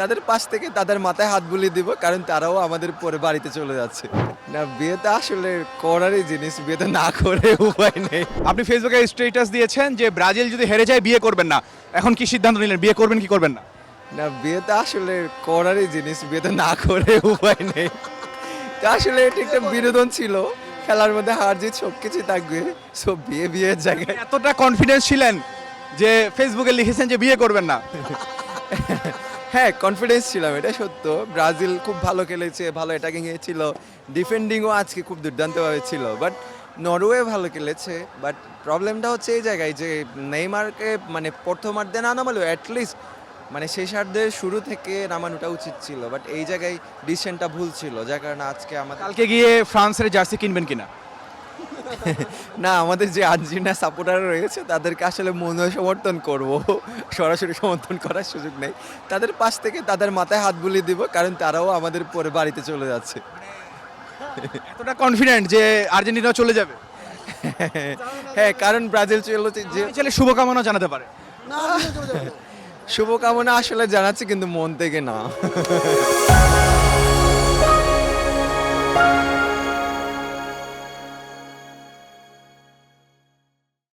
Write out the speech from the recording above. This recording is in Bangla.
তাদের পাশ থেকে তাদের মাথায় হাত বুলিয়ে দিব, কারণ তারাও আমাদের পরে বাড়িতে চলে যাচ্ছে। না, বিয়েটা আসলে করারই জিনিস, বিয়েটা না করে উপায় নেই। আপনি ফেসবুকে স্ট্যাটাস দিয়েছেন যে ব্রাজিল যদি হেরে যায় বিয়ে করবেন না, এখন কি সিদ্ধান্ত নিলেন, বিয়ে করবেন কি করবেন না? না, বিয়েটা আসলে করারই জিনিস, বিয়েটা না করে উপায় নেই। তা আসলে এটা একটা বিনোদন ছিল, খেলার মধ্যে হার জিত সবকিছু থাকবে, সব বিয়ের জায়গায়। এতটা কনফিডেন্স ছিলেন যে ফেসবুকে লিখেছেন যে বিয়ে করবেন না? হ্যাঁ, কনফিডেন্স ছিলাম, এটা সত্য। ব্রাজিল খুব ভালো খেলেছে, ভালো অ্যাটাকিং ছিল, ডিফেন্ডিংও আজকে খুব দুর্দান্তভাবে ছিল, বাট নরওয়ে ভালো খেলেছে। বাট প্রবলেমটা হচ্ছে এই জায়গায় যে নেইমারকে মানে প্রথমার্ধে না নামালেও অ্যাটলিস্ট মানে শেষার্ধের শুরু থেকে নামানোটা উচিত ছিল, বাট এই জায়গায় ডিসিশনটা ভুল ছিল, যার কারণে আজকে আমাদের কালকে গিয়ে ফ্রান্সের জার্সি কিনবেন কিনা? না, আমাদের যে আর্জেন্টিনা সাপোর্টার রয়েছে তাদেরকে আসলে মনে সমর্থন করব, সরাসরি সমর্থন করার সুযোগ নেই। তাদের পাশ থেকে তাদের মাথায় হাত বুলিয়ে দিব, কারণ তারাও আমাদের পরে বাড়িতে চলে যাচ্ছে। এতটা কনফিডেন্ট যে আর্জেন্টিনা চলে যাবে? হ্যাঁ, কারণ ব্রাজিল চলে যে আপনি চাইলে শুভকামনা জানাতে পারে। শুভকামনা আসলে জানাচ্ছি, কিন্তু মন থেকে না।